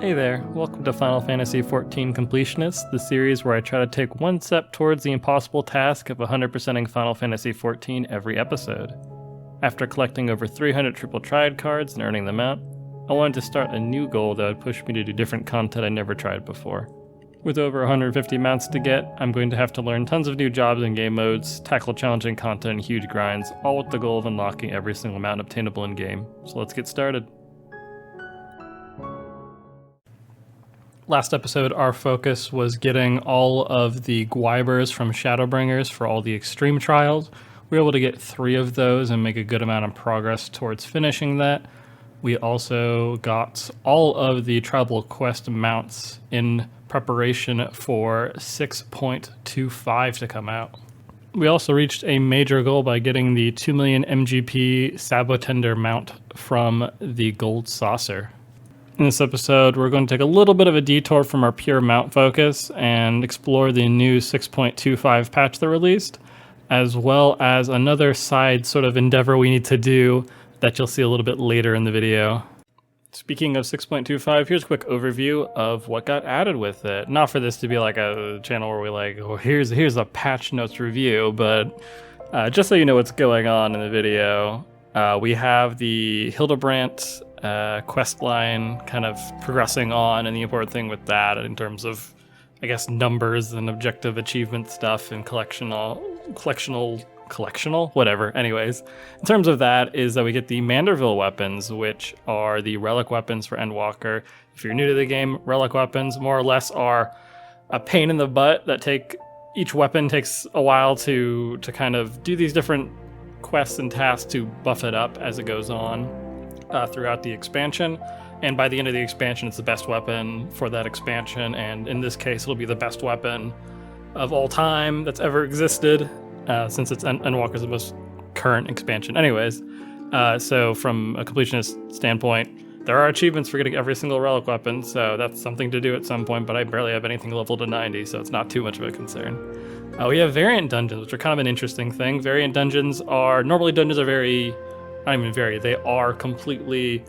Hey there, welcome to Final Fantasy XIV Completionist, the series where I try to take one step towards the impossible task of 100%ing Final Fantasy XIV every episode. After collecting over 300 triple triad cards and earning them out, I wanted to start a new goal that would push me to do different content I never tried before. With over 150 mounts to get, I'm going to have to learn tons of new jobs and game modes, tackle challenging content and huge grinds, all with the goal of unlocking every single mount obtainable in-game. So let's get started. Last episode, our focus was getting all of the Gwybers from Shadowbringers for all the extreme trials. We were able to get 3 of those and make a good amount of progress towards finishing that. We also got all of the tribal quest mounts in preparation for 6.25 to come out. We also reached a major goal by getting the 2 million MGP Sabotender mount from the Gold Saucer. In this episode, we're going to take a little bit of a detour from our pure mount focus and explore the new 6.25 patch that released, as well as another side sort of endeavor we need to do that you'll see a little bit later in the video. Speaking of 6.25, here's a quick overview of what got added with it. Not for this to be like a channel where we like, oh, here's a patch notes review, but just so you know what's going on in the video, we have the Hildebrandt quest line kind of progressing on, and the important thing with that in terms of, I guess, numbers and objective achievement stuff and collectional, whatever. Anyways, in terms of that is that we get the Manderville weapons, which are the relic weapons for Endwalker. If you're new to the game, relic weapons more or less are a pain in the butt that each weapon takes a while to kind of do these different quests and tasks to buff it up as it goes on throughout the expansion. And by the end of the expansion, it's the best weapon for that expansion. And in this case, it'll be the best weapon of all time that's ever existed. Since it's Endwalker's the most current expansion. Anyways, so from a completionist standpoint, there are achievements for getting every single relic weapon, so that's something to do at some point, but I barely have anything leveled to 90, so it's not too much of a concern. We have variant dungeons, which are kind of an interesting thing. Variant dungeons are, normally dungeons are they are completely,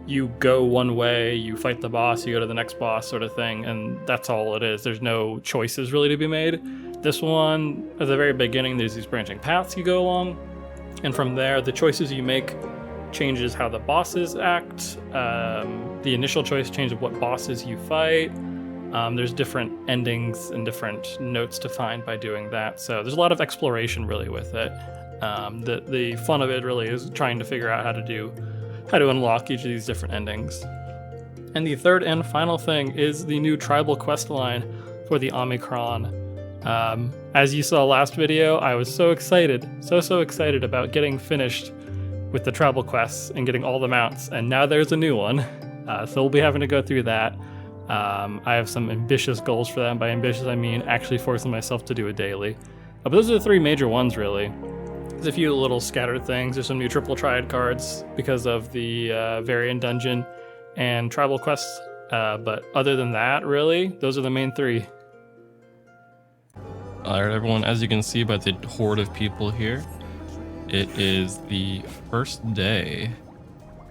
you go one way, you fight the boss, you go to the next boss sort of thing, and that's all it is. There's no choices really to be made. This one, at the very beginning, there's these branching paths you go along, and from there, the choices you make changes how the bosses act. The initial choice changes what bosses you fight. There's different endings and different notes to find by doing that, so there's a lot of exploration really with it. The fun of it really is trying to figure out how to unlock each of these different endings. And the third and final thing is the new tribal quest line for the Omicron. As you saw last video, I was so excited about getting finished with the tribal quests and getting all the mounts, and now there's a new one. So we'll be having to go through that. I have some ambitious goals for that, and by ambitious I mean actually forcing myself to do a daily. But those are the 3 major ones really. There's a few little scattered things. There's some new triple triad cards because of the variant dungeon and tribal quests, but other than that, really, those are the main 3. Alright everyone, as you can see by the horde of people here, it is the first day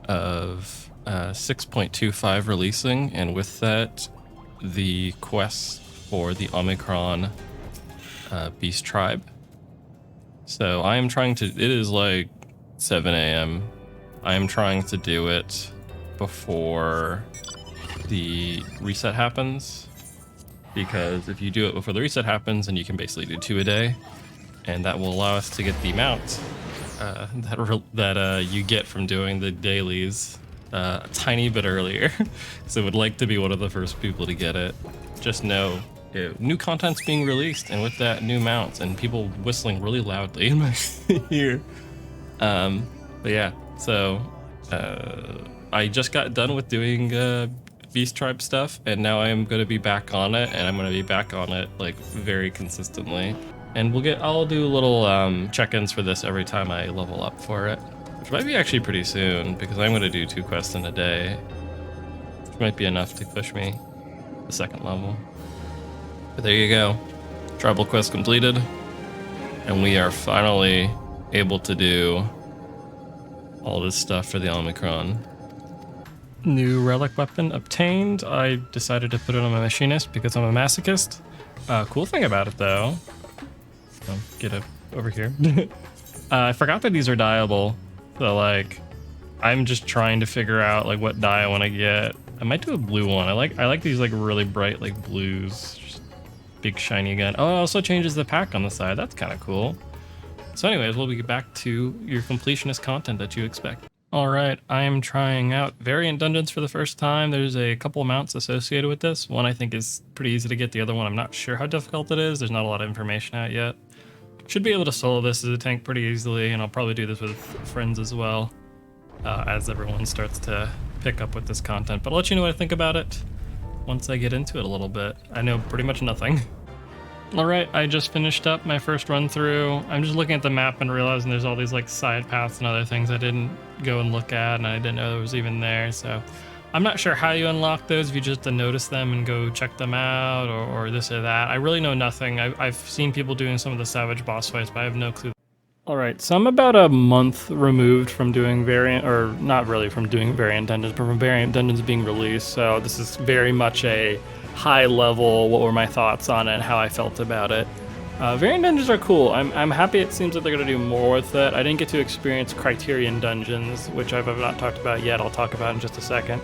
of 6.25 releasing, and with that, the quests for the Omicron Beast Tribe. So I am trying to, it is like 7 a.m. I am trying to do it before the reset happens, because if you do it before the reset happens, then you can basically do 2 a day, and that will allow us to get the mounts that you get from doing the dailies a tiny bit earlier. So would like to be one of the first people to get it. Just know new content's being released, and with that, new mounts and people whistling really loudly in my ear. But yeah, so I just got done with doing Beast Tribe stuff, and now I am going to be back on it, and I'm going to be back on it like very consistently. And I'll do little check-ins for this every time I level up for it, which might be actually pretty soon, because I'm going to do 2 quests in a day, which might be enough to push me the 2nd level. But there you go, tribal quest completed, and we are finally able to do all this stuff for the Omicron. New relic weapon obtained. I decided to put it on my machinist because I'm a masochist. Cool thing about it though, get it over here. I forgot that these are dyeable, so like I'm just trying to figure out like what dye I want to get. I might do a blue one. I like these like really bright like blues. Just big shiny again. Oh, it also changes the pack on the side. That's kind of cool. So anyways, we'll be back to your completionist content that you expect. All right, I am trying out variant dungeons for the first time. There's a couple mounts associated with this. One I think is pretty easy to get. The other one I'm not sure how difficult it is. There's not a lot of information out yet. Should be able to solo this as a tank pretty easily, and I'll probably do this with friends as well as everyone starts to pick up with this content. But I'll let you know what I think about it once I get into it a little bit. I know pretty much nothing. All right, I just finished up my first run through. I'm just looking at the map and realizing there's all these like side paths and other things I didn't go and look at, and I didn't know there was even there. So I'm not sure how you unlock those, if you just notice them and go check them out, or this or that. I really know nothing. I've seen people doing some of the savage boss fights, but I have no clue. All right, so I'm about a month removed from doing variant, or not really from doing variant dungeons, but from variant dungeons being released. So this is very much a high level, what were my thoughts on it and how I felt about it. Variant dungeons are cool. I'm happy it seems like they're going to do more with it. I didn't get to experience Criterion dungeons, which I've not talked about yet. I'll talk about in just a second.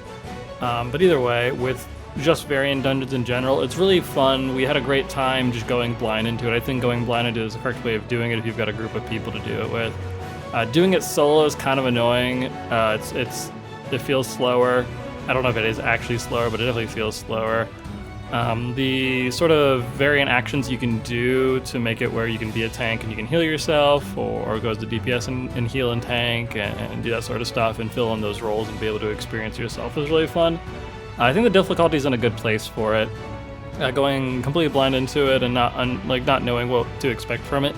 But either way, with just variant dungeons in general, it's really fun. We had a great time just going blind into it. I think going blind into it is the correct way of doing it if you've got a group of people to do it with. Doing it solo is kind of annoying. It feels slower. I don't know if it is actually slower, but it definitely feels slower. The sort of variant actions you can do to make it where you can be a tank and you can heal yourself, or goes to DPS and heal and tank and do that sort of stuff and fill in those roles and be able to experience yourself is really fun. I think the difficulty's in a good place for it. Going completely blind into it and not knowing what to expect from it.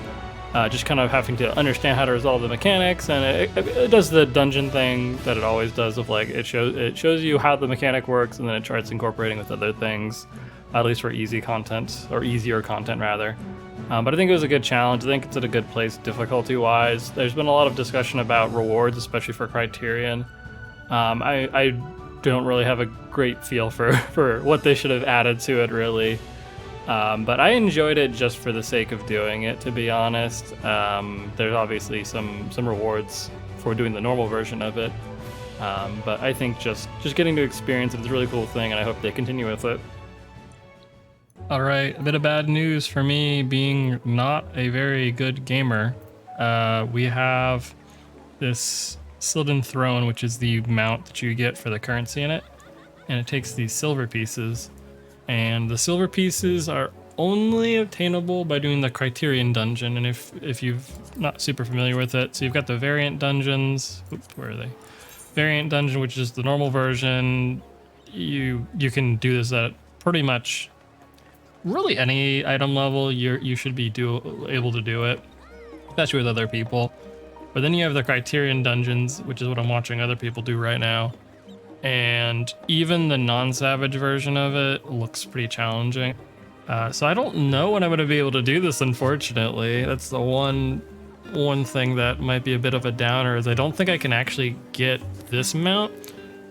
Just kind of having to understand how to resolve the mechanics, and it does the dungeon thing that it always does of like it shows you how the mechanic works, and then it starts incorporating with other things, at least for easy content, or easier content rather. But I think it was a good challenge. I think it's at a good place difficulty-wise. There's been a lot of discussion about rewards, especially for Criterion. I don't really have a great feel for what they should have added to it, really. But I enjoyed it just for the sake of doing it, to be honest. There's obviously some rewards for doing the normal version of it. But I think just getting to experience it is a really cool thing, and I hope they continue with it. All right, a bit of bad news for me being not a very good gamer. We have this Silden Throne, which is the mount that you get for the currency in it, and it takes these silver pieces. And the silver pieces are only obtainable by doing the Criterion dungeon. And if you're not super familiar with it, so you've got the variant dungeons. Oops, where are they? Variant dungeon, which is the normal version. You can do this at pretty much really any item level. You should be able to do it, especially with other people. But then you have the Criterion dungeons, which is what I'm watching other people do right now. And even the non-savage version of it looks pretty challenging. So I don't know when I'm going to be able to do this, unfortunately. That's the one thing that might be a bit of a downer, is I don't think I can actually get this mount.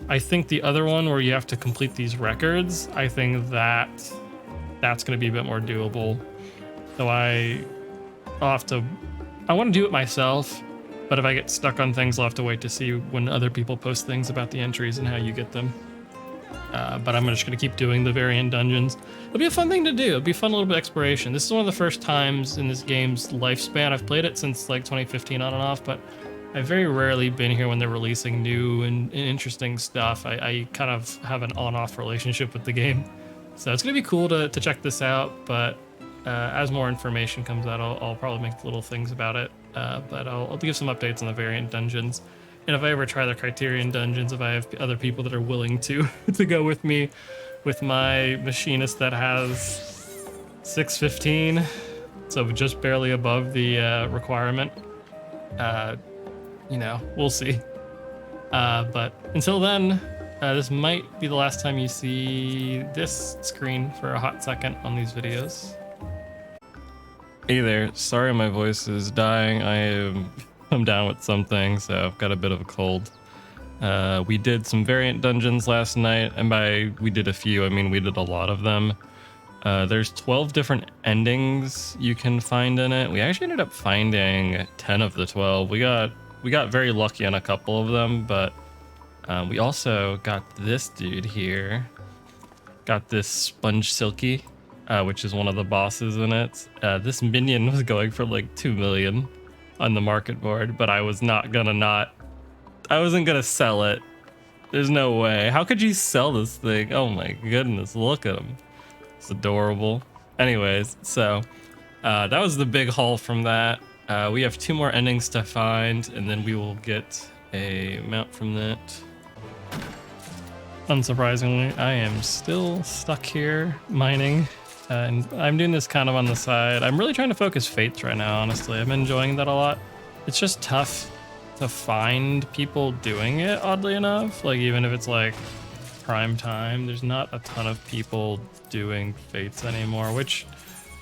I think the other one where you have to complete these records, I think that's going to be a bit more doable. So I want to do it myself. But if I get stuck on things, I'll have to wait to see when other people post things about the entries and how you get them. But I'm just going to keep doing the variant dungeons. It'll be a fun thing to do. It'll be fun, a little bit of exploration. This is one of the first times in this game's lifespan. I've played it since like 2015 on and off, but I've very rarely been here when they're releasing new and interesting stuff. I kind of have an on-off relationship with the game. So it's going to be cool to check this out, but as more information comes out, I'll probably make little things about it. But I'll give some updates on the variant dungeons. And if I ever try the Criterion dungeons, if I have other people that are willing to go with me with my machinist that has 615, so just barely above the requirement, we'll see. But until then, this might be the last time you see this screen for a hot second on these videos. Hey there, sorry my voice is dying. I'm down with something, so I've got a bit of a cold. We did some variant dungeons last night, and by we did a few, I mean we did a lot of them. There's 12 different endings you can find in it. We actually ended up finding 10 of the 12. We got very lucky on a couple of them, but we also got this dude here. Got this sponge Silkie, which is one of the bosses in it. This minion was going for like 2 million on the market board, but I was not gonna I wasn't gonna sell it. There's no way. How could you sell this thing? Oh my goodness, look at him. It's adorable. Anyways, so that was the big haul from that. We have 2 more endings to find, and then we will get a mount from that. Unsurprisingly, I am still stuck here mining, and I'm doing this kind of on the side. I'm really trying to focus fates right now, honestly. I'm enjoying that a lot. It's just tough to find people doing it, oddly enough. Like, even if it's like prime time, there's not a ton of people doing fates anymore, which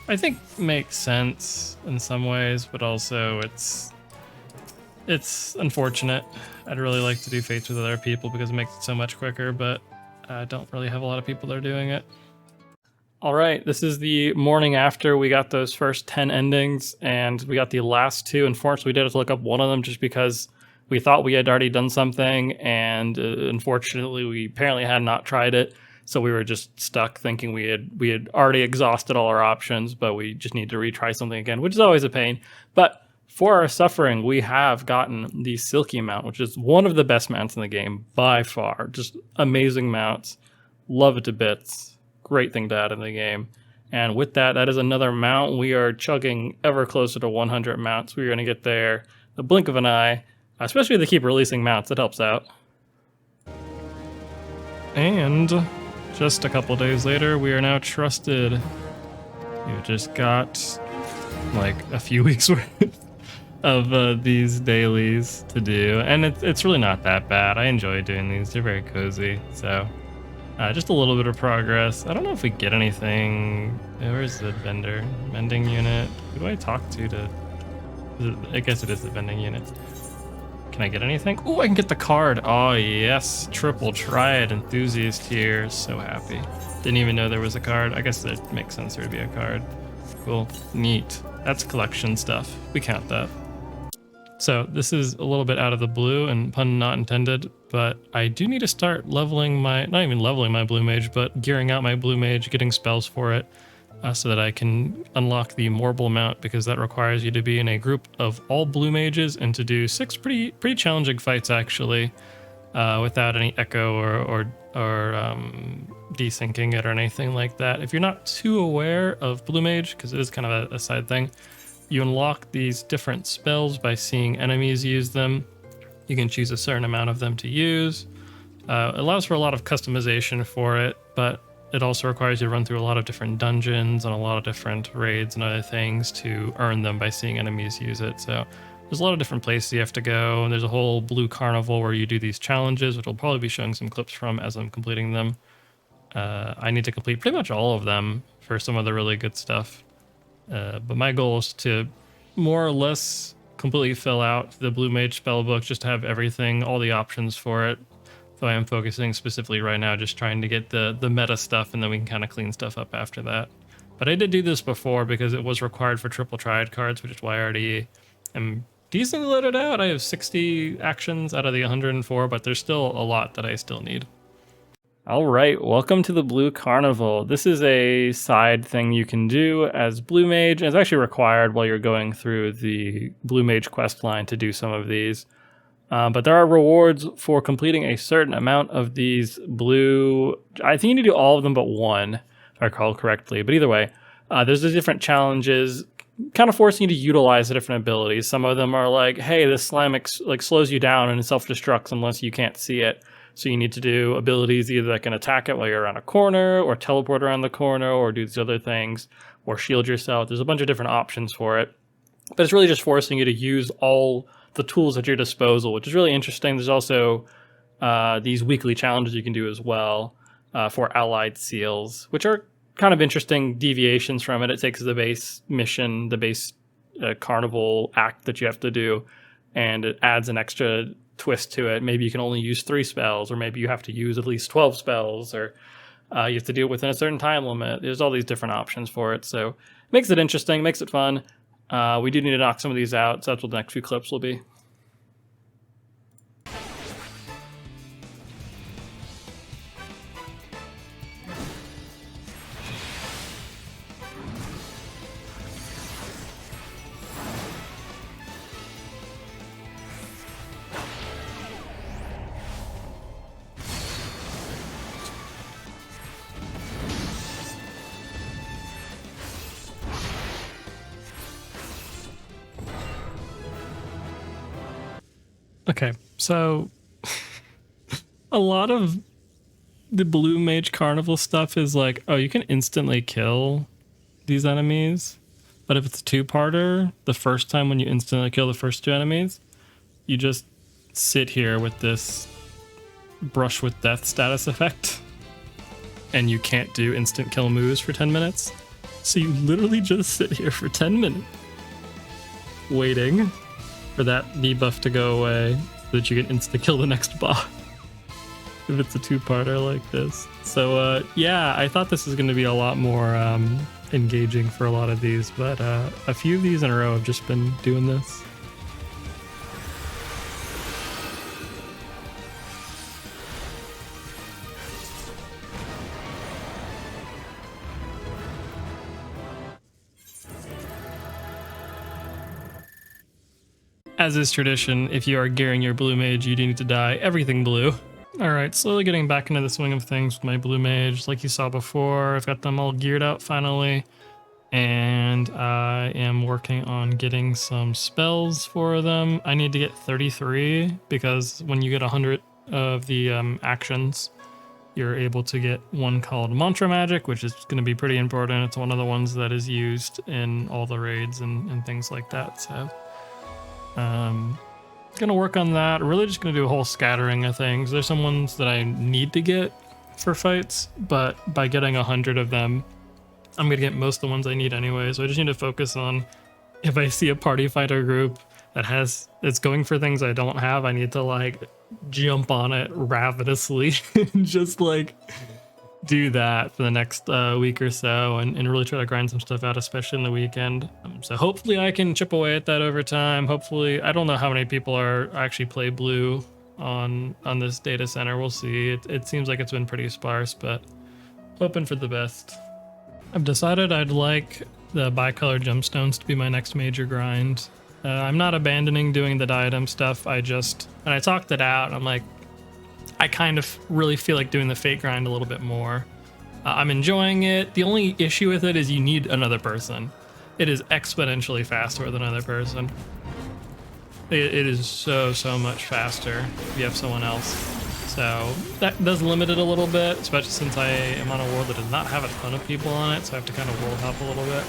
I think makes sense in some ways, but also it's unfortunate. I'd really like to do fates with other people because it makes it so much quicker, but I don't really have a lot of people that are doing it. All right, this is the morning after we got those first 10 endings, and we got the last 2. Unfortunately, we did have to look up one of them just because we thought we had already done something, and unfortunately, we apparently had not tried it. So we were just stuck thinking we had already exhausted all our options, but we just need to retry something again, which is always a pain. But for our suffering, we have gotten the Silkie mount, which is one of the best mounts in the game by far. Just amazing mounts. Love it to bits. Great thing to add in the game. And with that, that is another mount. We are chugging ever closer to 100 mounts. We're going to get there the blink of an eye, especially if they keep releasing mounts. It helps out. And just a couple days later, we are now trusted. We've just got like a few weeks worth of these dailies to do, and it's really not that bad. I enjoy doing these. They're very cozy. So just a little bit of progress. I don't know if we get anything. Where's the vendor? Vending unit. Who do I talk to I guess it is the vending unit. Can I get anything? Oh, I can get the card. Oh yes, triple triad enthusiast here. So happy. Didn't even know there was a card. I guess that makes sense there to be a card. Cool, neat. That's collection stuff. We count that. So this is a little bit out of the blue, and pun not intended, but I do need to start leveling my, not even leveling my blue mage, but gearing out my blue mage, getting spells for it, so that I can unlock the Morble mount, because that requires you to be in a group of all blue mages and to do 6 pretty challenging fights actually, without any echo or desyncing it or anything like that. If you're not too aware of blue mage, because it is kind of a side thing, you unlock these different spells by seeing enemies use them. You can choose a certain amount of them to use. It allows for a lot of customization for it, but it also requires you to run through a lot of different dungeons and a lot of different raids and other things to earn them by seeing enemies use it. So there's a lot of different places you have to go, and there's a whole blue carnival where you do these challenges, which I'll probably be showing some clips from as I'm completing them. I need to complete pretty much all of them for some of the really good stuff. But my goal is to more or less completely fill out the Blue Mage spellbook, just to have everything, all the options for it. So I am focusing specifically right now, just trying to get the meta stuff, and then we can kind of clean stuff up after that. But I did do this before because it was required for triple triad cards, which is why I already am decently loaded out. I have 60 actions out of the 104, but there's still a lot that I still need. All right, welcome to the Blue Carnival. This is a side thing you can do as Blue Mage, and it's actually required while you're going through the Blue Mage quest line to do some of these. But there are rewards for completing a certain amount of these blue. I think you need to do all of them but one, if I recall correctly. But either way, there's the different challenges, kind of forcing you to utilize the different abilities. Some of them are like, hey, this slime slows you down and self-destructs unless you can't see it. So you need to do abilities either that can attack it while you're around a corner, or teleport around the corner, or do these other things, or shield yourself. There's a bunch of different options for it. But it's really just forcing you to use all the tools at your disposal, which is really interesting. There's also these weekly challenges you can do as well for allied seals, which are kind of interesting deviations from it. It takes the base mission, the base carnival act that you have to do, and it adds an extra twist to it. Maybe you can only use 3 spells, or maybe you have to use at least 12 spells, or you have to do it within a certain time limit. There's all these different options for it, so it makes it interesting, makes it fun. We do need to knock some of these out, so that's what the next few clips will be. Okay, so a lot of the blue mage carnival stuff is like, oh, you can instantly kill these enemies, but if it's a 2-parter, the first time when you instantly kill the first 2 enemies, you just sit here with this brush with death status effect, and you can't do instant kill moves for 10 minutes. So you literally just sit here for 10 minutes waiting for that debuff to go away so that you can insta-kill the next boss if it's a 2-parter like this. So yeah, I thought this was going to be a lot more engaging for a lot of these, but a few of these in a row have just been doing this. As is tradition, if you are gearing your blue mage, you do need to dye everything blue. Alright, slowly getting back into the swing of things with my blue mage. Like you saw before, I've got them all geared out finally. And I am working on getting some spells for them. I need to get 33 because when you get 100 of the actions, you're able to get one called Mantra Magic, which is going to be pretty important. It's one of the ones that is used in all the raids and things like that. So gonna work on that. Really just gonna do a whole scattering of things. There's some ones that I need to get for fights, but by getting 100 of them, I'm gonna get most of the ones I need anyway. So I just need to focus on, if I see a party fighter group that it's going for things I don't have, I need to like jump on it ravenously and just like do that for the next week or so and really try to grind some stuff out, especially in the weekend. So hopefully I can chip away at that over time. Hopefully, I don't know how many people actually play blue on this data center. We'll see. It seems like it's been pretty sparse, but hoping for the best. I've decided I'd like the bicolor gemstones to be my next major grind. I'm not abandoning doing the diadem stuff. And I talked it out, I'm like, I kind of really feel like doing the fate grind a little bit more. I'm enjoying it. The only issue with it is you need another person. It is exponentially faster with another person. It is so much faster if you have someone else. So that does limit it a little bit, especially since I am on a world that does not have a ton of people on it, so I have to kind of world hop a little bit.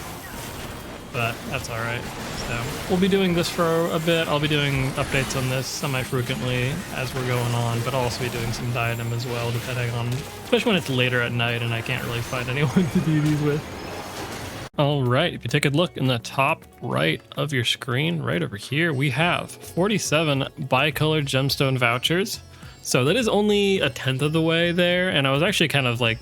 But that's all right. So we'll be doing this for a bit. I'll be doing updates on this semi-frequently as we're going on, but I'll also be doing some diadem as well, depending on, especially when it's later at night and I can't really find anyone to do these with. All right, if you take a look in the top right of your screen, right over here, we have 47 bicolored gemstone vouchers. So that is only a 10th of the way there, and I was actually kind of like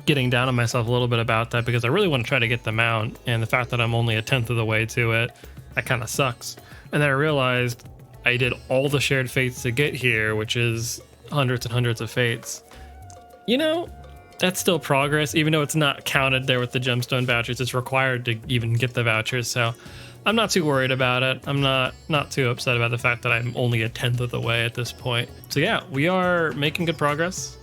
getting down on myself a little bit about that because I really want to try to get them out, and the fact that I'm only a 10th of the way to it, that kind of sucks. And then I realized I did all the shared fates to get here, which is hundreds and hundreds of fates. You know, that's still progress, even though it's not counted there with the gemstone vouchers. It's required to even get the vouchers, so I'm not too worried about it. I'm not too upset about the fact that I'm only a 10th of the way at this point. So yeah, we are making good progress.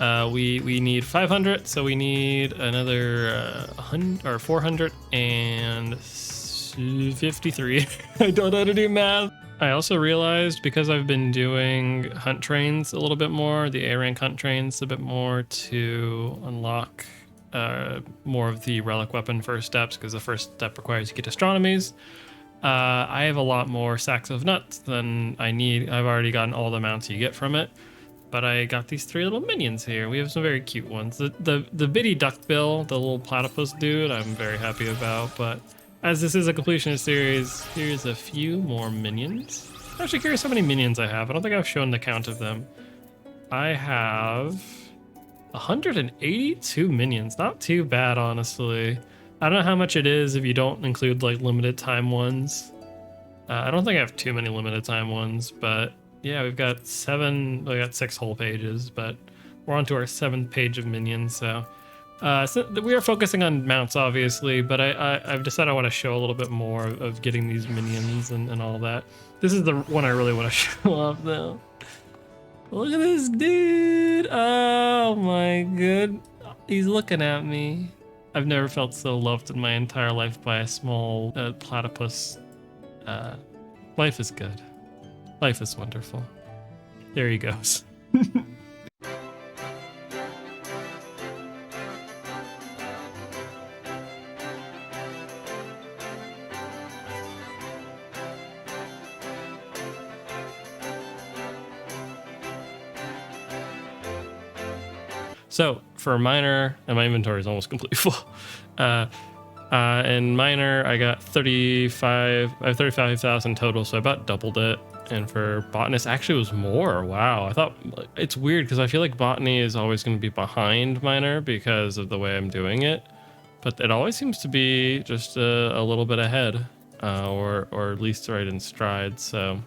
We need 500, so we need another 453. I don't know how to do math. I also realized, because I've been doing hunt trains a little bit more, the A rank hunt trains a bit more to unlock more of the relic weapon first steps, because the first step requires you get astronomies. I have a lot more sacks of nuts than I need. I've already gotten all the mounts you get from it. But I got these 3 little minions here. We have some very cute ones. The bitty duckbill, the little platypus dude, I'm very happy about. But as this is a completionist series, here's a few more minions. I'm actually curious how many minions I have. I don't think I've shown the count of them. I have 182 minions. Not too bad, honestly. I don't know how much it is if you don't include like limited time ones. I don't think I have too many limited time ones, but yeah, we got 6 whole pages, but we're on to our 7th page of minions, so we are focusing on mounts, obviously, but I've decided I want to show a little bit more of getting these minions and all that. This is the one I really want to show off, though. Look at this dude! Oh my god. He's looking at me. I've never felt so loved in my entire life by a small platypus. Life is good. Life is wonderful. There he goes. So for minor, and my inventory is almost completely full. In minor, I got 35,000 total, so I about doubled it. And for botanist, actually it was more. Wow, I thought it's weird because I feel like botany is always going to be behind minor because of the way I'm doing it, but it always seems to be just a little bit ahead, or at least right in stride. So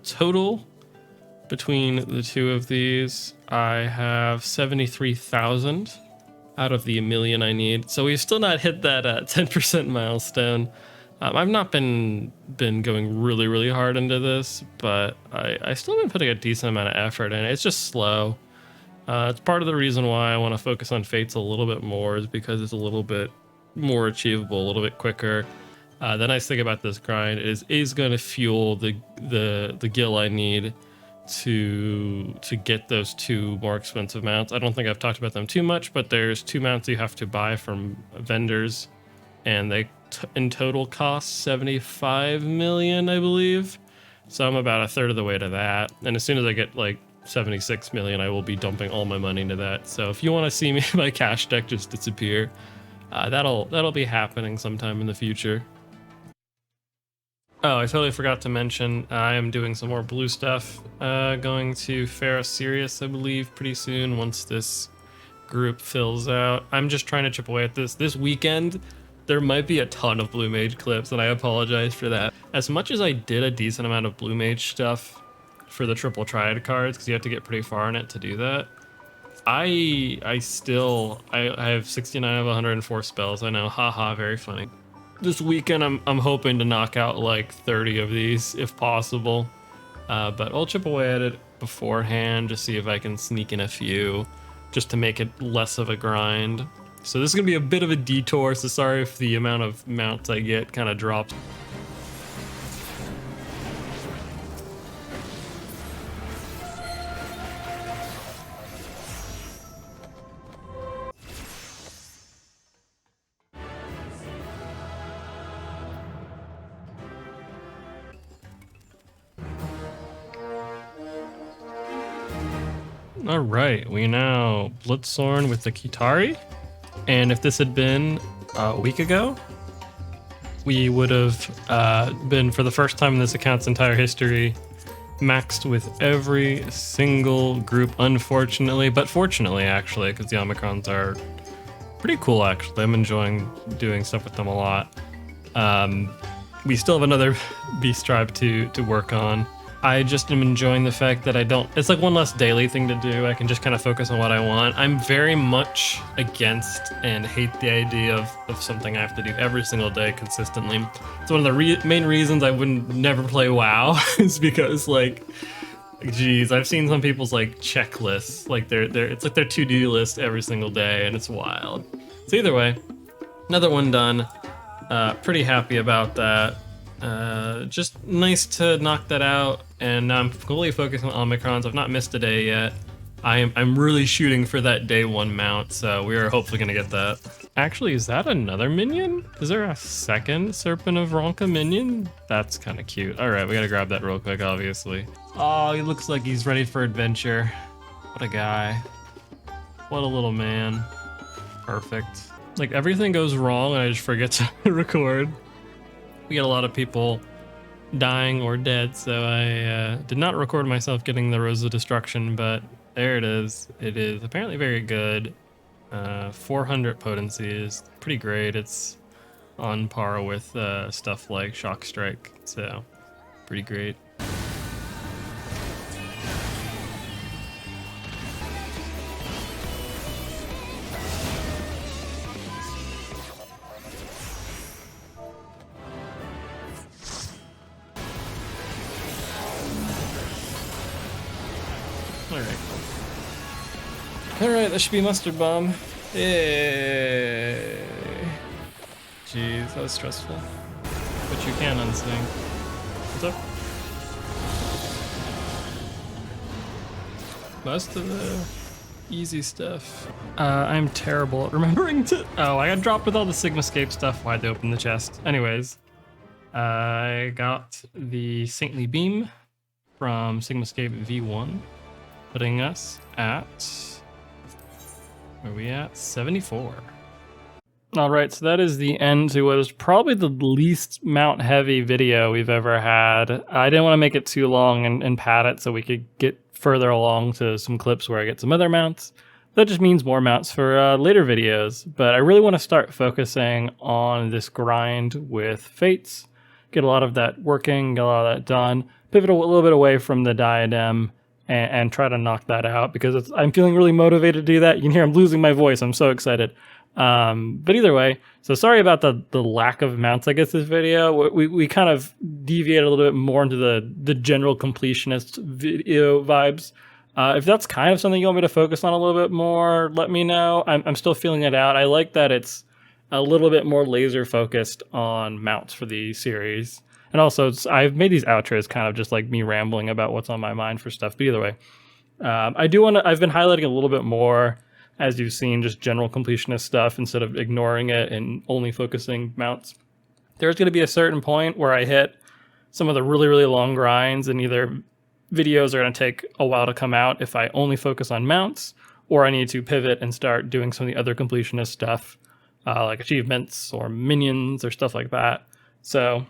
total between the two of these, I have 73,000 out of the 1 million I need. So we've still not hit that 10% milestone. I've not been going really hard into this, but I still been putting a decent amount of effort in. It's just slow. It's part of the reason why I want to focus on fates a little bit more, is because it's a little bit more achievable, a little bit quicker. The nice thing about this grind is going to fuel the gil I need to get those 2 more expensive mounts. I don't think I've talked about them too much, but there's 2 mounts you have to buy from vendors, and they in total cost 75 million, I believe. So I'm about a third of the way to that, and as soon as I get like 76 million, I will be dumping all my money into that. So if you want to see me my cash deck just disappear, that'll be happening sometime in the future. Oh, I totally forgot to mention, I am doing some more blue stuff. Going to Ferris Sirius, I believe, pretty soon once this group fills out. I'm just trying to chip away at this. This weekend, there might be a ton of Blue Mage clips, and I apologize for that. As much as I did a decent amount of Blue Mage stuff for the triple triad cards, because you have to get pretty far in it to do that, I have 69 of 104 spells. I know, haha, very funny. This weekend, I'm hoping to knock out like 30 of these if possible, but I'll chip away at it beforehand, just see if I can sneak in a few, just to make it less of a grind. So this is gonna be a bit of a detour, so sorry if the amount of mounts I get kind of drops. All right, we now Blitzthorn with the Qitari, and if this had been a week ago, we would have been, for the first time in this account's entire history, maxed with every single group, unfortunately, but fortunately, actually, because the Omicrons are pretty cool, actually. I'm enjoying doing stuff with them a lot. We still have another beast tribe to work on. I just am enjoying the fact that it's like one less daily thing to do. I can just kind of focus on what I want. I'm very much against and hate the idea of something I have to do every single day consistently. It's one of the main reasons I wouldn't never play WoW is because, like, geez, I've seen some people's like checklists, like it's like their to-do list every single day, and it's wild. So either way, another one done. Pretty happy about that. Just nice to knock that out, and now I'm completely focused on Omicrons. I've not missed a day yet. I'm really shooting for that day 1 mount, so we are hopefully gonna get that. Actually, is that another minion? Is there a second Serpent of Ronka minion? That's kind of cute. All right, we gotta grab that real quick, obviously. Oh, he looks like he's ready for adventure. What a guy. What a little man. Perfect. Like, everything goes wrong and I just forget to record. We get a lot of people dying or dead, so I did not record myself getting the Rose of Destruction, but there it is. It is apparently very good. 400 potency is pretty great. It's on par with stuff like Shock Strike, so pretty great. Alright, that should be Mustard Bomb. Yay. Jeez, that was stressful. But you can unsing. What's up? Most of the easy stuff. I'm terrible at remembering to... Oh, I got dropped with all the Sigmascape stuff. Why'd they open the chest? Anyways, I got the Saintly Beam from Sigmascape V1, putting us at... Where are we at? 74. All right, so that is the end to what was probably the least mount heavy video we've ever had. I didn't want to make it too long and pad it so we could get further along to some clips where I get some other mounts. That just means more mounts for later videos, but I really want to start focusing on this grind with Fates, get a lot of that working, get a lot of that done, pivot a little bit away from the Diadem, and try to knock that out because I'm feeling really motivated to do that. You can hear I'm losing my voice. I'm so excited. But either way, so sorry about the lack of mounts, I guess, this video. We kind of deviated a little bit more into the general completionist video vibes. If that's kind of something you want me to focus on a little bit more, let me know. I'm still feeling it out. I like that it's a little bit more laser focused on mounts for the series. And also, I've made these outros kind of just like me rambling about what's on my mind for stuff. But either way, I've been highlighting a little bit more, as you've seen, just general completionist stuff instead of ignoring it and only focusing mounts. There's going to be a certain point where I hit some of the really, really long grinds, and either videos are going to take a while to come out if I only focus on mounts, or I need to pivot and start doing some of the other completionist stuff, like achievements or minions or stuff like that. So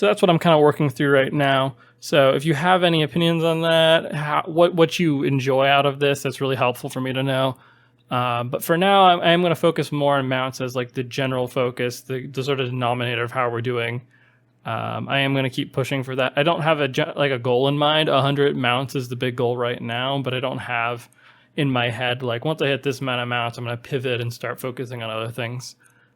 that's what I'm kind of working through right now. So if you have any opinions on that, what you enjoy out of this, that's really helpful for me to know. But for now, I am going to focus more on mounts as like the general focus, the sort of denominator of how we're doing. I am going to keep pushing for that. I don't have a goal in mind. 100 mounts is the big goal right now, but I don't have in my head, like once I hit this amount of mounts, I'm going to pivot and start focusing on other things.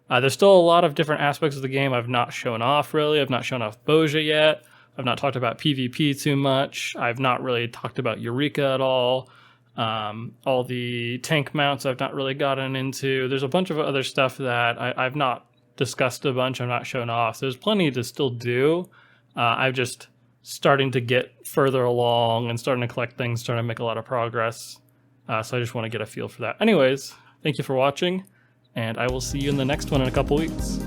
There's still a lot of different aspects of the game I've not shown off, really. I've not shown off Boja yet. I've not talked about PvP too much. I've not really talked about Eureka at all. All the tank mounts I've not really gotten into. There's a bunch of other stuff that I've not discussed a bunch. I've not shown off. So there's plenty to still do. I'm just starting to get further along and starting to collect things, starting to make a lot of progress. So I just want to get a feel for that. Anyways, thank you for watching, and I will see you in the next one in a couple weeks.